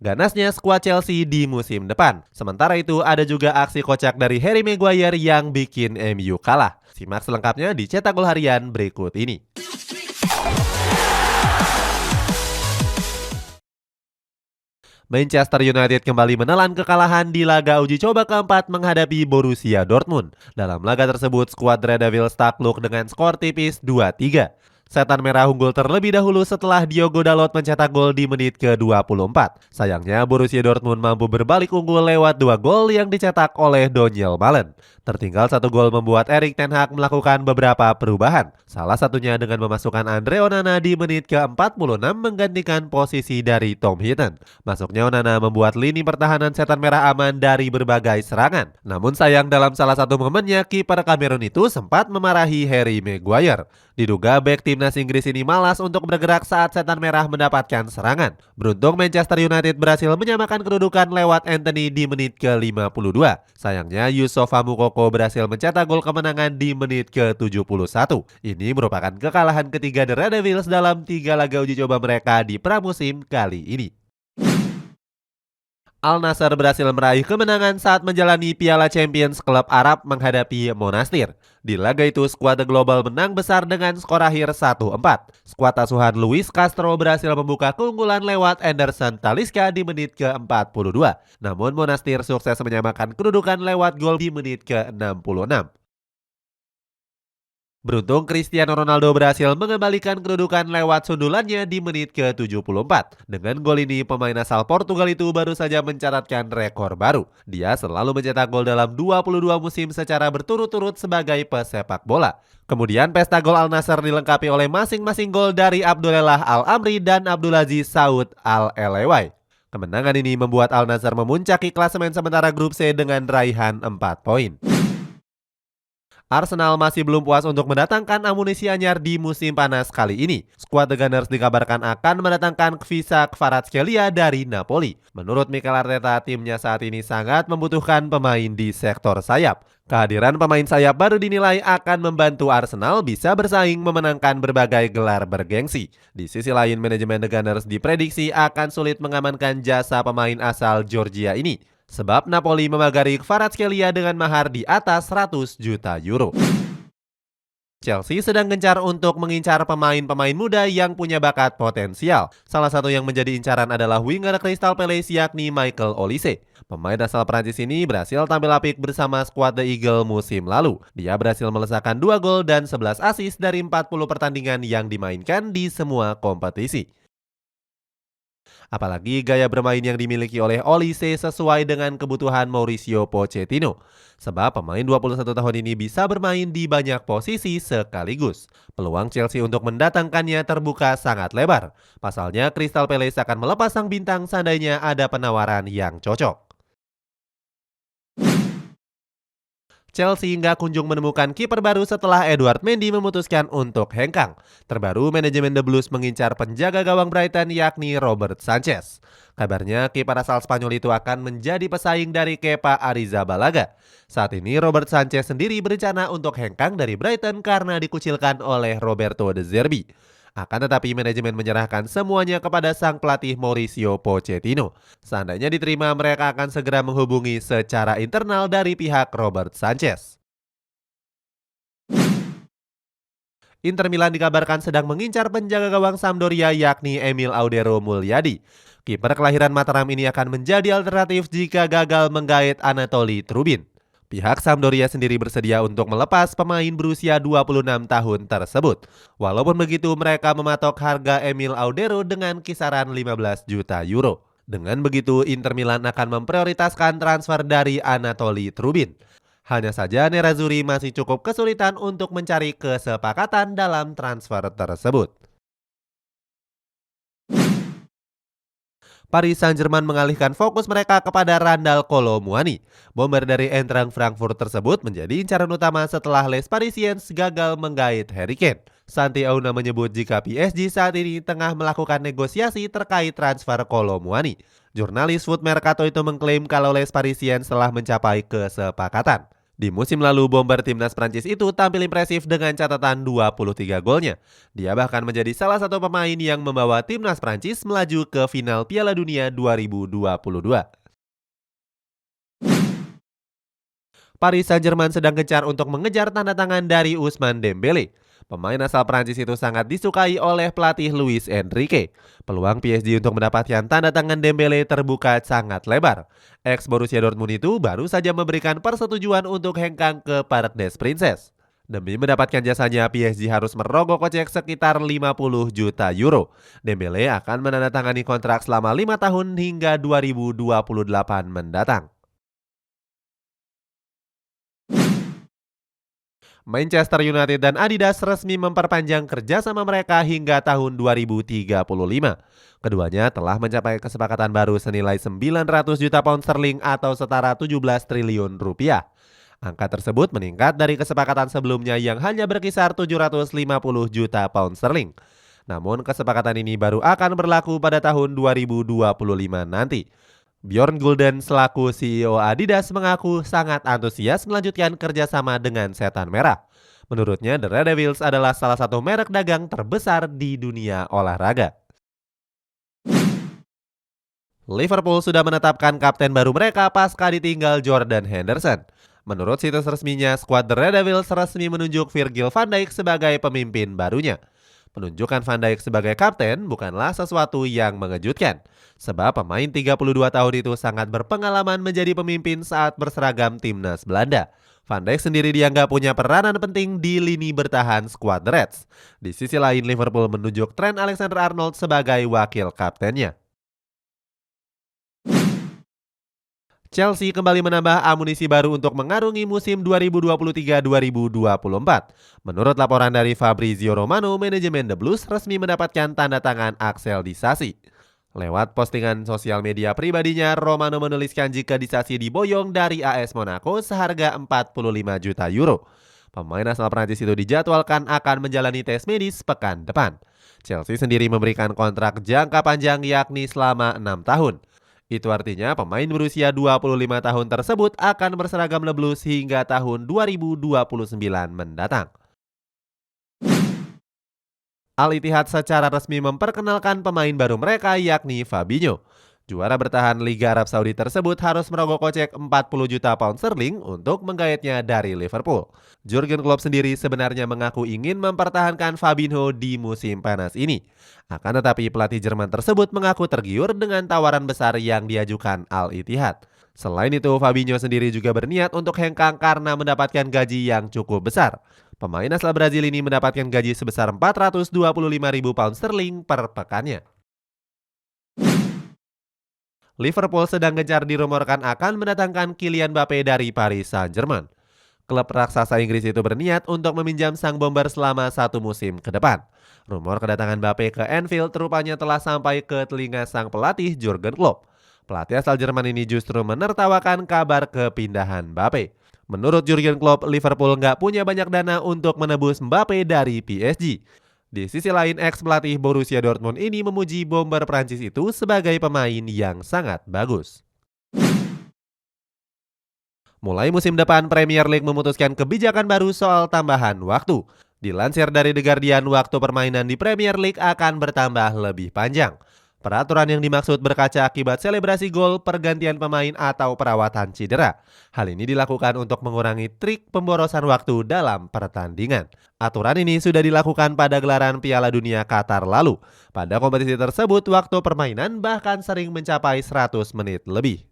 ganasnya skuad Chelsea di musim depan. Sementara itu ada juga aksi kocak dari Harry Maguire yang bikin MU kalah. Simak selengkapnya di Cetak Gol Harian berikut ini. Manchester United kembali menelan kekalahan di laga uji coba keempat menghadapi Borussia Dortmund. Dalam laga tersebut, skuad Red Devils takluk dengan skor tipis 2-3. Setan Merah unggul terlebih dahulu setelah Diogo Dalot mencetak gol di menit ke-24. Sayangnya Borussia Dortmund mampu berbalik unggul lewat 2 gol yang dicetak oleh Daniel Malen. Tertinggal 1 gol membuat Erik ten Hag melakukan beberapa perubahan. Salah satunya dengan memasukkan Andre Onana di menit ke-46 menggantikan posisi dari Tom Heaton. Masuknya Onana membuat lini pertahanan Setan Merah aman dari berbagai serangan. Namun sayang dalam salah satu momennya kiper Kamerun itu sempat memarahi Harry Maguire. Diduga bek timnas Inggris ini malas untuk bergerak saat Setan Merah mendapatkan serangan. Beruntung Manchester United berhasil menyamakan kedudukan lewat Anthony di menit ke-52. Sayangnya Yusufa Moukoko berhasil mencetak gol kemenangan di menit ke-71. Ini merupakan kekalahan ketiga The Red Devils dalam 3 laga uji coba mereka di pramusim kali ini. Al Nassr berhasil meraih kemenangan saat menjalani Piala Champions Klub Arab menghadapi Monastir. Di laga itu, skuad The Global menang besar dengan skor akhir 1-4. Skuad asuhan Luis Castro berhasil membuka keunggulan lewat Anderson Talisca di menit ke-42. Namun Monastir sukses menyamakan kedudukan lewat gol di menit ke-66. Beruntung Cristiano Ronaldo berhasil mengembalikan kedudukan lewat sundulannya di menit ke-74. Dengan gol ini, pemain asal Portugal itu baru saja mencatatkan rekor baru. Dia selalu mencetak gol dalam 22 musim secara berturut-turut sebagai pesepak bola. Kemudian pesta gol Al Nassr dilengkapi oleh masing-masing gol dari Abdullah Al-Amri dan Abdulaziz Saud Al-Elewai. Kemenangan ini membuat Al Nassr memuncaki klasemen sementara grup C dengan raihan 4 poin. Arsenal masih belum puas untuk mendatangkan amunisi anyar di musim panas kali ini. Skuad The Gunners dikabarkan akan mendatangkan Khviza Kvaratskhelia dari Napoli. Menurut Mikel Arteta, timnya saat ini sangat membutuhkan pemain di sektor sayap. Kehadiran pemain sayap baru dinilai akan membantu Arsenal bisa bersaing memenangkan berbagai gelar bergengsi. Di sisi lain, manajemen The Gunners diprediksi akan sulit mengamankan jasa pemain asal Georgia ini. Sebab Napoli memagari Kvaratskhelia dengan mahar di atas 100 juta euro. Chelsea sedang gencar untuk mengincar pemain-pemain muda yang punya bakat potensial. Salah satu yang menjadi incaran adalah winger Crystal Palace yakni Michael Olise. Pemain asal Prancis ini berhasil tampil apik bersama skuad The Eagle musim lalu. Dia berhasil melesakkan 2 gol dan 11 assist dari 40 pertandingan yang dimainkan di semua kompetisi. Apalagi gaya bermain yang dimiliki oleh Olise sesuai dengan kebutuhan Mauricio Pochettino. Sebab pemain 21 tahun ini bisa bermain di banyak posisi sekaligus. Peluang Chelsea untuk mendatangkannya terbuka sangat lebar. Pasalnya Crystal Palace akan melepas sang bintang seandainya ada penawaran yang cocok. Chelsea nggak kunjung menemukan kiper baru setelah Edouard Mendy memutuskan untuk hengkang. Terbaru, manajemen The Blues mengincar penjaga gawang Brighton yakni Robert Sanchez. Kabarnya kiper asal Spanyol itu akan menjadi pesaing dari Kepa Arrizabalaga. Saat ini Robert Sanchez sendiri berencana untuk hengkang dari Brighton karena dikucilkan oleh Roberto De Zerbi. Akan tetapi manajemen menyerahkan semuanya kepada sang pelatih Mauricio Pochettino. Seandainya diterima, mereka akan segera menghubungi secara internal dari pihak Robert Sanchez. Inter Milan dikabarkan sedang mengincar penjaga gawang Sampdoria yakni Emil Audero Mulyadi. Kiper kelahiran Mataram ini akan menjadi alternatif jika gagal menggait Anatoli Trubin. Pihak Sampdoria sendiri bersedia untuk melepas pemain berusia 26 tahun tersebut. Walaupun begitu, mereka mematok harga Emil Audero dengan kisaran 15 juta euro. Dengan begitu, Inter Milan akan memprioritaskan transfer dari Anatoli Trubin. Hanya saja Nerazzurri masih cukup kesulitan untuk mencari kesepakatan dalam transfer tersebut. Paris Saint-Germain mengalihkan fokus mereka kepada Randal Kolo Muani. Bomber dari Eintracht Frankfurt tersebut menjadi incaran utama setelah Les Parisiens gagal menggait Harry Kane. Santi Auna menyebut jika PSG saat ini tengah melakukan negosiasi terkait transfer Kolo Muani. Jurnalis Foot Mercato itu mengklaim kalau Les Parisiens telah mencapai kesepakatan. Di musim lalu, bomber timnas Prancis itu tampil impresif dengan catatan 23 golnya. Dia bahkan menjadi salah satu pemain yang membawa timnas Prancis melaju ke final Piala Dunia 2022. Paris Saint-Germain sedang gencar untuk mengejar tanda tangan dari Ousmane Dembele. Pemain asal Prancis itu sangat disukai oleh pelatih Luis Enrique. Peluang PSG untuk mendapatkan tanda tangan Dembele terbuka sangat lebar. Ex Borussia Dortmund itu baru saja memberikan persetujuan untuk hengkang ke Parc des Princes. Demi mendapatkan jasanya, PSG harus merogoh kocek sekitar 50 juta euro. Dembele akan menandatangani kontrak selama 5 tahun hingga 2028 mendatang. Manchester United dan Adidas resmi memperpanjang kerjasama mereka hingga tahun 2035. Keduanya telah mencapai kesepakatan baru senilai 900 juta pound sterling atau setara 17 triliun rupiah. Angka tersebut meningkat dari kesepakatan sebelumnya yang hanya berkisar 750 juta pound sterling. Namun kesepakatan ini baru akan berlaku pada tahun 2025 nanti. Bjorn Gulden selaku CEO Adidas mengaku sangat antusias melanjutkan kerjasama dengan Setan Merah. Menurutnya, The Red Devils adalah salah satu merek dagang terbesar di dunia olahraga. Liverpool sudah menetapkan kapten baru mereka pasca ditinggal Jordan Henderson. Menurut situs resminya, skuad The Red Devils resmi menunjuk Virgil van Dijk sebagai pemimpin barunya. Penunjukan Van Dijk sebagai kapten bukanlah sesuatu yang mengejutkan, sebab pemain 32 tahun itu sangat berpengalaman menjadi pemimpin saat berseragam timnas Belanda. Van Dijk sendiri dianggap punya peranan penting di lini bertahan skuad The Reds. Di sisi lain, Liverpool menunjuk Trent Alexander-Arnold sebagai wakil kaptennya. Chelsea kembali menambah amunisi baru untuk mengarungi musim 2023-2024. Menurut laporan dari Fabrizio Romano, manajemen The Blues resmi mendapatkan tanda tangan Axel Disasi. Lewat postingan sosial media pribadinya, Romano menuliskan jika Disasi diboyong dari AS Monaco seharga 45 juta euro. Pemain asal Prancis itu dijadwalkan akan menjalani tes medis pekan depan. Chelsea sendiri memberikan kontrak jangka panjang yakni selama 6 tahun. Itu artinya pemain berusia 25 tahun tersebut akan berseragam The Blues hingga tahun 2029 mendatang. Al-Ittihad secara resmi memperkenalkan pemain baru mereka yakni Fabinho. Juara bertahan Liga Arab Saudi tersebut harus merogoh kocek 40 juta pound sterling untuk menggayatnya dari Liverpool. Jurgen Klopp sendiri sebenarnya mengaku ingin mempertahankan Fabinho di musim panas ini. Akan tetapi pelatih Jerman tersebut mengaku tergiur dengan tawaran besar yang diajukan Al-Ittihad. Selain itu, Fabinho sendiri juga berniat untuk hengkang karena mendapatkan gaji yang cukup besar. Pemain asal Brazil ini mendapatkan gaji sebesar 425 ribu pound sterling per pekannya. Liverpool sedang gencar dirumorkan akan mendatangkan Kylian Mbappe dari Paris Saint-Germain. Klub raksasa Inggris itu berniat untuk meminjam sang bomber selama 1 musim ke depan. Rumor kedatangan Mbappe ke Anfield rupanya telah sampai ke telinga sang pelatih Jurgen Klopp. Pelatih asal Jerman ini justru menertawakan kabar kepindahan Mbappe. Menurut Jurgen Klopp, Liverpool nggak punya banyak dana untuk menebus Mbappe dari PSG. Di sisi lain, ex-pelatih Borussia Dortmund ini memuji bomber Prancis itu sebagai pemain yang sangat bagus. Mulai musim depan, Premier League memutuskan kebijakan baru soal tambahan waktu. Dilansir dari The Guardian, waktu permainan di Premier League akan bertambah lebih panjang. Peraturan yang dimaksud berkaca akibat selebrasi gol, pergantian pemain, atau perawatan cedera. Hal ini dilakukan untuk mengurangi trik pemborosan waktu dalam pertandingan. Aturan ini sudah dilakukan pada gelaran Piala Dunia Qatar lalu. Pada kompetisi tersebut, waktu permainan bahkan sering mencapai 100 menit lebih.